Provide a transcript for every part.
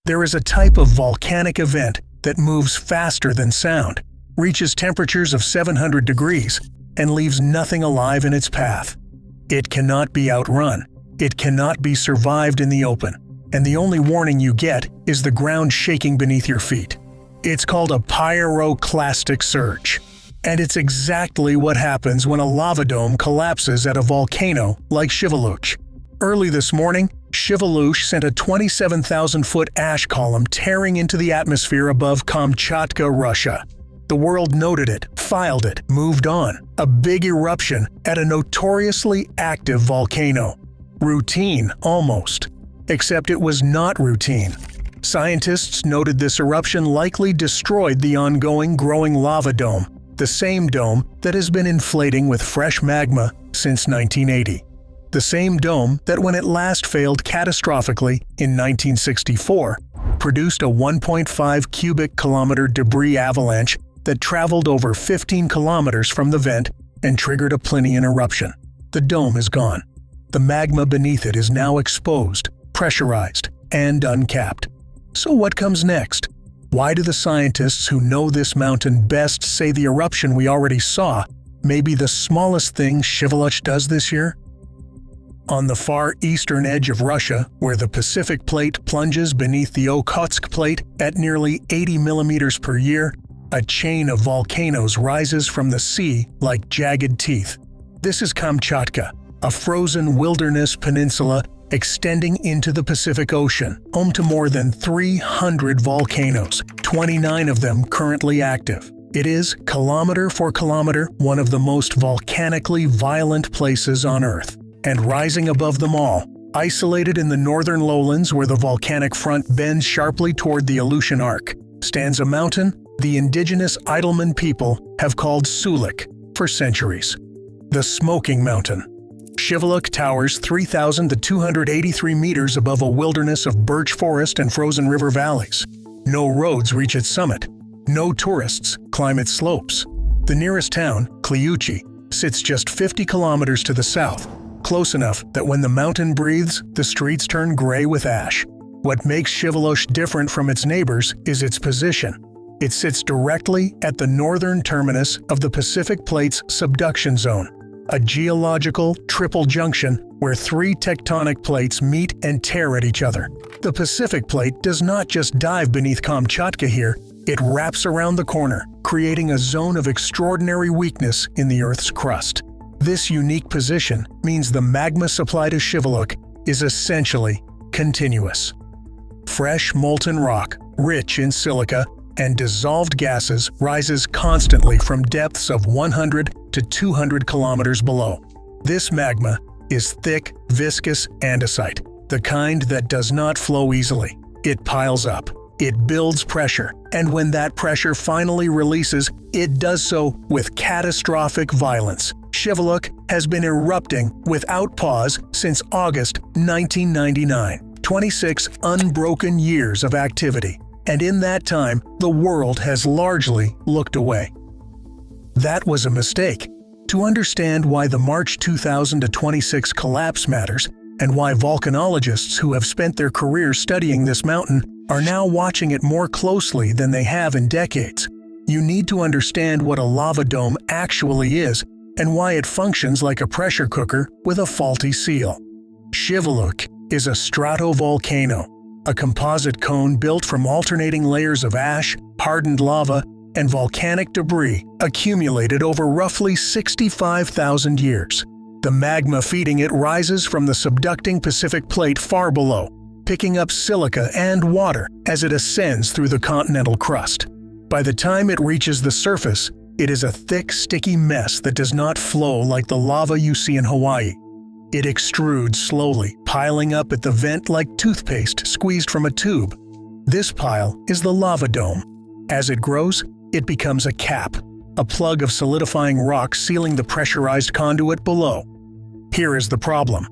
There is a type of volcanic event that moves faster than sound, reaches temperatures of 700 degrees, and leaves nothing alive in its path. It cannot be outrun. It cannot be survived in the open, and the only warning you get is the ground shaking beneath your feet. It's called a pyroclastic surge, and it's exactly what happens when a lava dome collapses at a volcano like Shiveluch. Early this morning, Shiveluch sent a 27,000-foot ash column tearing into the atmosphere above Kamchatka, Russia. The world noted it, filed it, moved on. A big eruption at a notoriously active volcano. Routine, almost. Except it was not routine. Scientists noted this eruption likely destroyed the ongoing growing lava dome, the same dome that has been inflating with fresh magma since 1980. The same dome that when it last failed catastrophically in 1964, produced a 1.5 cubic kilometer debris avalanche that traveled over 15 kilometers from the vent and triggered a Plinian eruption. The dome is gone. The magma beneath it is now exposed, pressurized, and uncapped. So what comes next? Why do the scientists who know this mountain best say the eruption we already saw may be the smallest thing Shiveluch does this year? On the far eastern edge of Russia, where the Pacific Plate plunges beneath the Okhotsk Plate at nearly 80 millimeters per year, a chain of volcanoes rises from the sea like jagged teeth. This is Kamchatka, a frozen wilderness peninsula extending into the Pacific Ocean, home to more than 300 volcanoes, 29 of them currently active. It is, kilometer for kilometer, one of the most volcanically violent places on Earth. And rising above them all, isolated in the northern lowlands where the volcanic front bends sharply toward the Aleutian Arc, stands a mountain the indigenous Idleman people have called Sulik for centuries. The Smoking Mountain. Shiveluch towers 3,283 meters above a wilderness of birch forest and frozen river valleys. No roads reach its summit. No tourists climb its slopes. The nearest town, Kliuchi, sits just 50 kilometers to the south, close enough that when the mountain breathes, the streets turn gray with ash. What makes Shiveluch different from its neighbors is its position. It sits directly at the northern terminus of the Pacific Plate's subduction zone, a geological triple junction where three tectonic plates meet and tear at each other. The Pacific Plate does not just dive beneath Kamchatka here, it wraps around the corner, creating a zone of extraordinary weakness in the Earth's crust. This unique position means the magma supply to Shiveluch is essentially continuous. Fresh molten rock, rich in silica and dissolved gases, rises constantly from depths of 100 to 200 kilometers below. This magma is thick, viscous andesite, the kind that does not flow easily. It piles up. It builds pressure, and when that pressure finally releases, it does so with catastrophic violence. Shiveluch has been erupting without pause since August 1999, 26 unbroken years of activity, and in that time, the world has largely looked away. That was a mistake. To understand why the March 2026 collapse matters, and why volcanologists who have spent their careers studying this mountain are now watching it more closely than they have in decades, you need to understand what a lava dome actually is and why it functions like a pressure cooker with a faulty seal. Shiveluch is a stratovolcano, a composite cone built from alternating layers of ash, hardened lava, and volcanic debris accumulated over roughly 65,000 years. The magma feeding it rises from the subducting Pacific Plate far below, picking up silica and water as it ascends through the continental crust. By the time it reaches the surface, it is a thick, sticky mess that does not flow like the lava you see in Hawaii. It extrudes slowly, piling up at the vent like toothpaste squeezed from a tube. This pile is the lava dome. As it grows, it becomes a cap, a plug of solidifying rock sealing the pressurized conduit below. Here is the problem.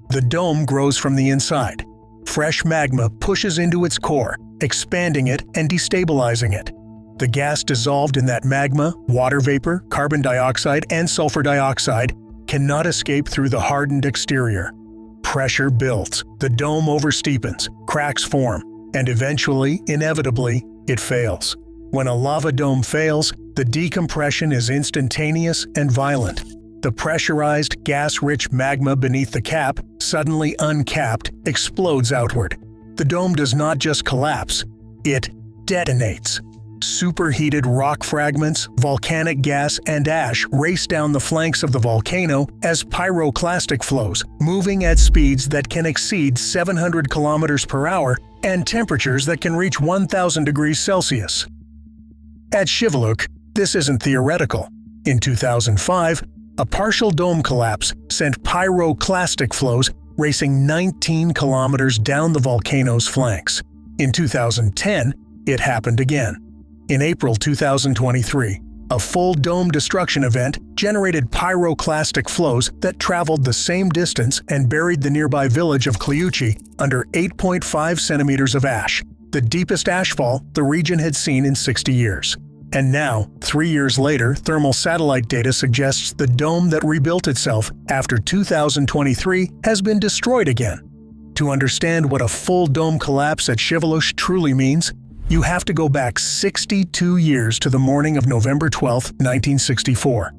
The dome grows from the inside. Fresh magma pushes into its core, expanding it and destabilizing it. The gas dissolved in that magma, water vapor, carbon dioxide, and sulfur dioxide, cannot escape through the hardened exterior. Pressure builds, the dome oversteepens, cracks form, and eventually, inevitably, it fails. When a lava dome fails, the decompression is instantaneous and violent. The pressurized, gas-rich magma beneath the cap, suddenly uncapped, explodes outward. The dome does not just collapse, it detonates. Superheated rock fragments, volcanic gas, and ash race down the flanks of the volcano as pyroclastic flows, moving at speeds that can exceed 700 kilometers per hour and temperatures that can reach 1,000 degrees Celsius. At Shiveluch, this isn't theoretical. In 2005, a partial dome collapse sent pyroclastic flows racing 19 kilometers down the volcano's flanks. In 2010, it happened again. In April 2023, a full dome destruction event generated pyroclastic flows that traveled the same distance and buried the nearby village of Kliuchi under 8.5 centimeters of ash, the deepest ashfall the region had seen in 60 years. And now, 3 years later, thermal satellite data suggests the dome that rebuilt itself after 2023 has been destroyed again. To understand what a full dome collapse at Shiveluch truly means, you have to go back 62 years to the morning of November 12, 1964.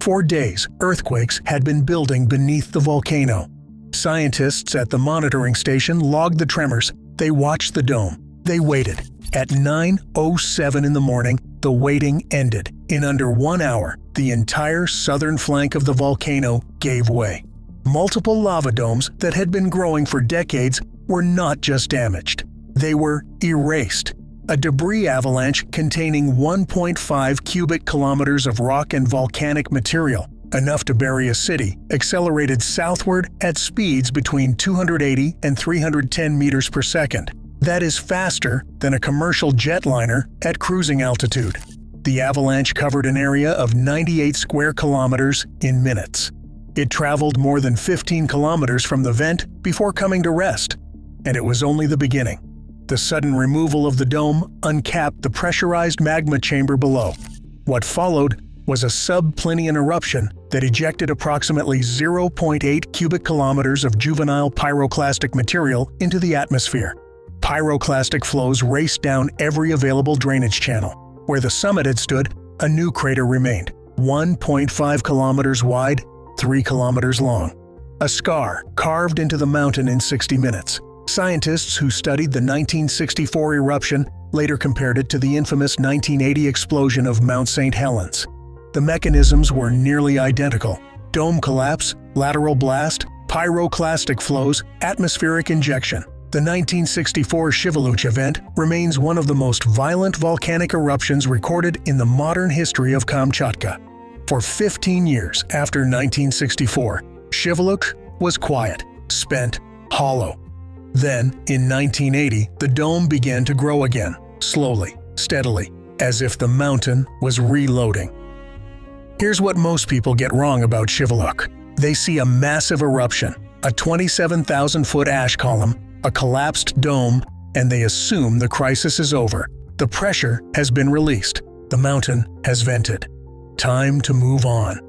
For days, earthquakes had been building beneath the volcano. Scientists at the monitoring station logged the tremors. They watched the dome. They waited. At 9:07 in the morning, the waiting ended. In under 1 hour, the entire southern flank of the volcano gave way. Multiple lava domes that had been growing for decades were not just damaged. They were erased. A debris avalanche containing 1.5 cubic kilometers of rock and volcanic material, enough to bury a city, accelerated southward at speeds between 280 and 310 meters per second. That is faster than a commercial jetliner at cruising altitude. The avalanche covered an area of 98 square kilometers in minutes. It traveled more than 15 kilometers from the vent before coming to rest. And it was only the beginning. The sudden removal of the dome uncapped the pressurized magma chamber below. What followed was a subplinian eruption that ejected approximately 0.8 cubic kilometers of juvenile pyroclastic material into the atmosphere. Pyroclastic flows raced down every available drainage channel. Where the summit had stood, a new crater remained, 1.5 kilometers wide, 3 kilometers long. A scar carved into the mountain in 60 minutes. Scientists who studied the 1964 eruption later compared it to the infamous 1980 explosion of Mount St. Helens. The mechanisms were nearly identical: dome collapse, lateral blast, pyroclastic flows, atmospheric injection. The 1964 Shiveluch event remains one of the most violent volcanic eruptions recorded in the modern history of Kamchatka. For 15 years after 1964, Shiveluch was quiet, spent, hollow. Then, in 1980, the dome began to grow again, slowly, steadily, as if the mountain was reloading. Here's what most people get wrong about Shiveluch. They see a massive eruption, a 27,000-foot ash column, a collapsed dome, and they assume the crisis is over. The pressure has been released. The mountain has vented. Time to move on.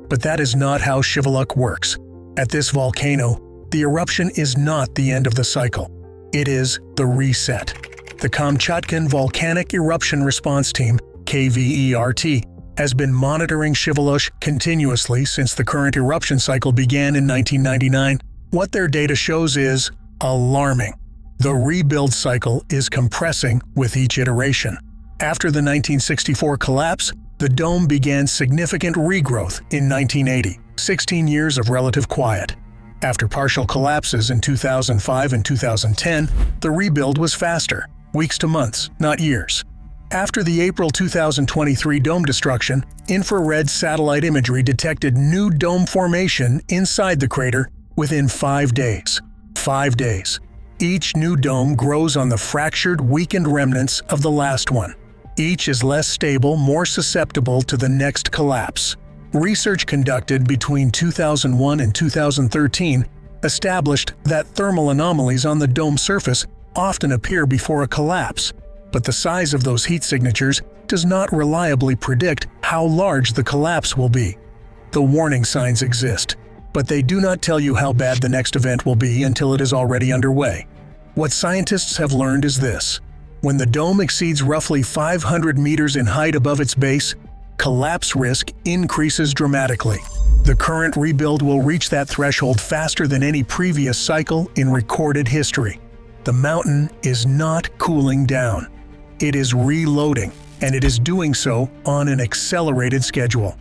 But that is not how Shiveluch works. At this volcano, the eruption is not the end of the cycle. It is the reset. The Kamchatkan Volcanic Eruption Response Team, KVERT, has been monitoring Shiveluch continuously since the current eruption cycle began in 1999. What their data shows is alarming. The rebuild cycle is compressing with each iteration. After the 1964 collapse, the dome began significant regrowth in 1980, 16 years of relative quiet. After partial collapses in 2005 and 2010, the rebuild was faster, weeks to months, not years. After the April 2023 dome destruction, infrared satellite imagery detected new dome formation inside the crater within 5 days. 5 days. Each new dome grows on the fractured, weakened remnants of the last one. Each is less stable, more susceptible to the next collapse. Research conducted between 2001 and 2013 established that thermal anomalies on the dome surface often appear before a collapse, but the size of those heat signatures does not reliably predict how large the collapse will be. The warning signs exist, but they do not tell you how bad the next event will be until it is already underway. What scientists have learned is this: when the dome exceeds roughly 500 meters in height above its base, collapse risk increases dramatically. The current rebuild will reach that threshold faster than any previous cycle in recorded history. The mountain is not cooling down. It is reloading, and it is doing so on an accelerated schedule.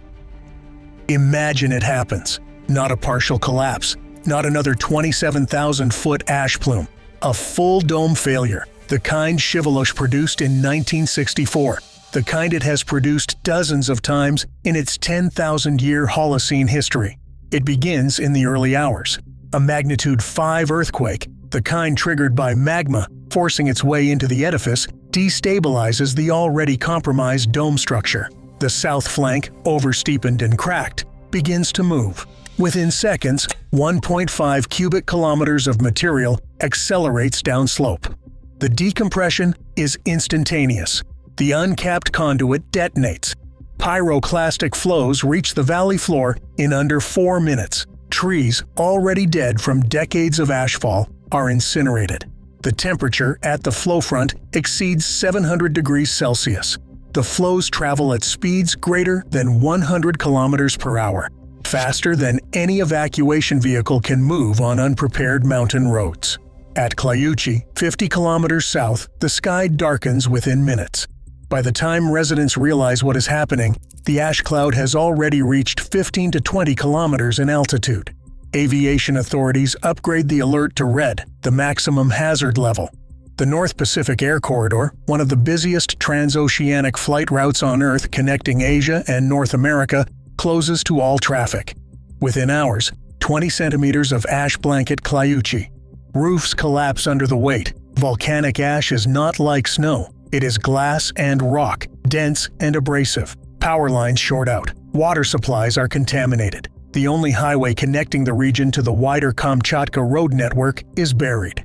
Imagine it happens. Not a partial collapse, not another 27,000-foot ash plume. A full dome failure, the kind Shiveluch produced in 1964, the kind it has produced dozens of times in its 10,000-year Holocene history. It begins in the early hours. A magnitude 5 earthquake, the kind triggered by magma forcing its way into the edifice, destabilizes the already compromised dome structure. The south flank, oversteepened and cracked, begins to move. Within seconds, 1.5 cubic kilometers of material accelerates downslope. The decompression is instantaneous. The uncapped conduit detonates. Pyroclastic flows reach the valley floor in under 4 minutes. Trees, already dead from decades of ashfall, are incinerated. The temperature at the flow front exceeds 700 degrees Celsius. The flows travel at speeds greater than 100 kilometers per hour, faster than any evacuation vehicle can move on unprepared mountain roads. At Clayuchi, 50 kilometers south, the sky darkens within minutes. By the time residents realize what is happening, the ash cloud has already reached 15 to 20 kilometers in altitude. Aviation authorities upgrade the alert to red, the maximum hazard level. The North Pacific Air Corridor, one of the busiest transoceanic flight routes on Earth connecting Asia and North America, closes to all traffic. Within hours, 20 centimeters of ash blanket Clayuchi. Roofs collapse under the weight. Volcanic ash is not like snow. It is glass and rock, dense and abrasive. Power lines short out. Water supplies are contaminated. The only highway connecting the region to the wider Kamchatka road network is buried.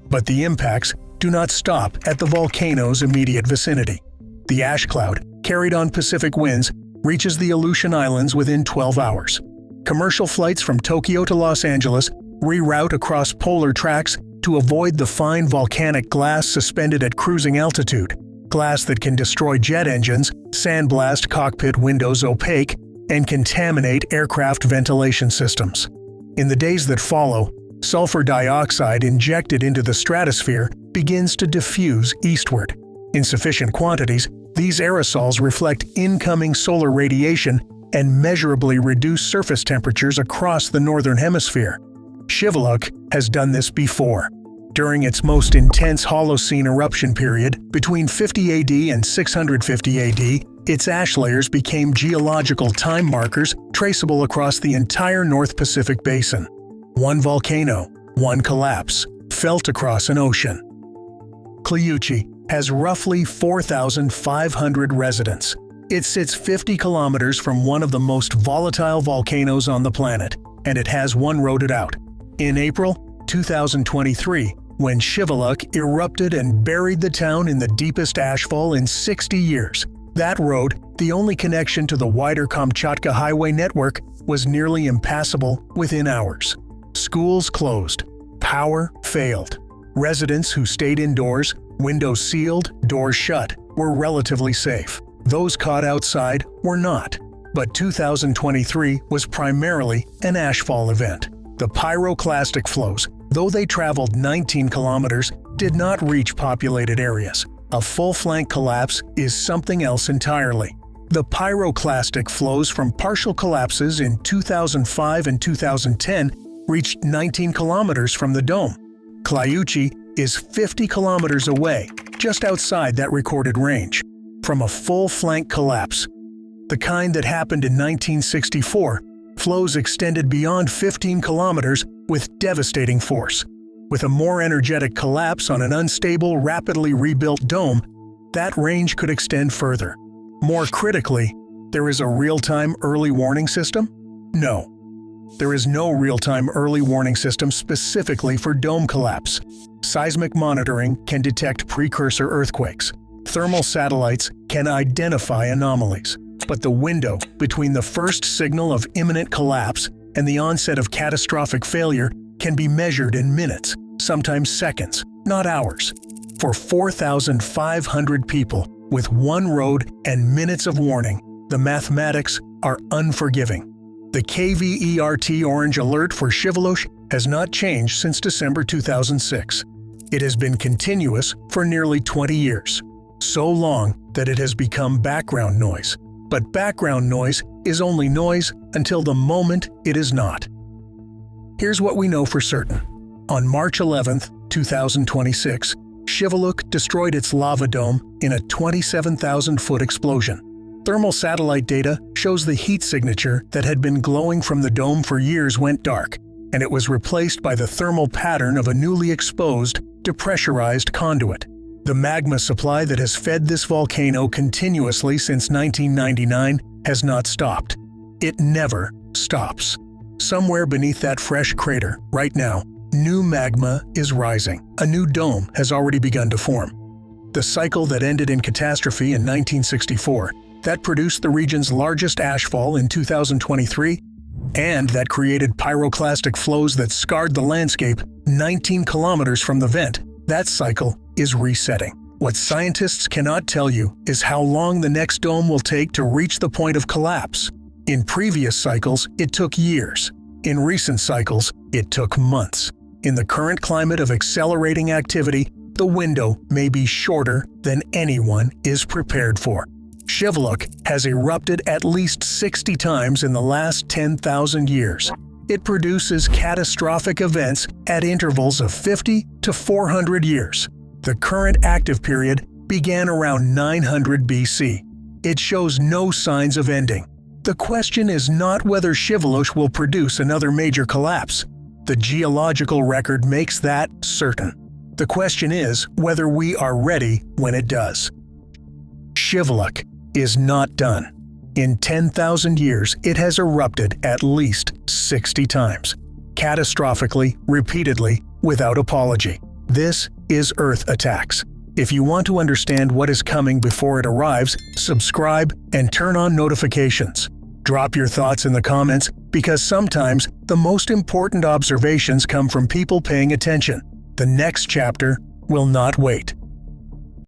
But the impacts do not stop at the volcano's immediate vicinity. The ash cloud, carried on Pacific winds, reaches the Aleutian Islands within 12 hours. Commercial flights from Tokyo to Los Angeles reroute across polar tracks to avoid the fine volcanic glass suspended at cruising altitude, glass that can destroy jet engines, sandblast cockpit windows opaque, and contaminate aircraft ventilation systems. In the days that follow, sulfur dioxide injected into the stratosphere begins to diffuse eastward. In sufficient quantities, these aerosols reflect incoming solar radiation and measurably reduce surface temperatures across the northern hemisphere. Shiveluch has done this before. During its most intense Holocene eruption period, between 50 AD and 650 AD, its ash layers became geological time markers traceable across the entire North Pacific Basin. One volcano, one collapse, felt across an ocean. Clayuchi has roughly 4,500 residents. It sits 50 kilometers from one of the most volatile volcanoes on the planet, and it has one roaded out. In April 2023, when Shiveluch erupted and buried the town in the deepest ashfall in 60 years, that road, the only connection to the wider Kamchatka highway network, was nearly impassable within hours. Schools closed. Power failed. Residents who stayed indoors, windows sealed, doors shut, were relatively safe. Those caught outside were not. But 2023 was primarily an ashfall event. The pyroclastic flows, though they traveled 19 kilometers, did not reach populated areas. A full flank collapse is something else entirely. The pyroclastic flows from partial collapses in 2005 and 2010 reached 19 kilometers from the dome. Clayuchi is 50 kilometers away, just outside that recorded range, from a full flank collapse. The kind that happened in 1964, flows extended beyond 15 kilometers with devastating force. With a more energetic collapse on an unstable, rapidly rebuilt dome, that range could extend further. More critically, there is a real-time early warning system? No. There is no real-time early warning system specifically for dome collapse. Seismic monitoring can detect precursor earthquakes. Thermal satellites can identify anomalies. But the window between the first signal of imminent collapse and the onset of catastrophic failure can be measured in minutes, sometimes seconds. not hours. For 4,500 people, with one road and minutes of warning, the mathematics are unforgiving. The KVERT orange alert for Shiveluch has not changed since December 2006. It has been continuous for nearly 20 years, so long that it has become background noise. But background noise is only noise until the moment it is not. Here's what we know for certain. On March 11, 2026, Shiveluch destroyed its lava dome in a 27,000-foot explosion. Thermal satellite data shows the heat signature that had been glowing from the dome for years went dark, and it was replaced by the thermal pattern of a newly exposed, depressurized conduit. The magma supply that has fed this volcano continuously since 1999 has not stopped. It never stops. Somewhere beneath that fresh crater, right now, new magma is rising. A new dome has already begun to form. The cycle that ended in catastrophe in 1964, that produced the region's largest ashfall in 2023, and that created pyroclastic flows that scarred the landscape 19 kilometers from the vent, that cycle is resetting. What scientists cannot tell you is how long the next dome will take to reach the point of collapse. In previous cycles, it took years. In recent cycles, it took months. In the current climate of accelerating activity, the window may be shorter than anyone is prepared for. Shiveluch has erupted at least 60 times in the last 10,000 years. It produces catastrophic events at intervals of 50 to 400 years. The current active period began around 900 BC. It shows no signs of ending. The question is not whether Shiveluch will produce another major collapse. The geological record makes that certain. The question is whether we are ready when it does. Shiveluch is not done. In 10,000 years, it has erupted at least 60 times. Catastrophically, repeatedly, without apology. This is Earth Attacks. If you want to understand what is coming before it arrives, subscribe and turn on notifications. Drop your thoughts in the comments because sometimes the most important observations come from people paying attention. The next chapter will not wait.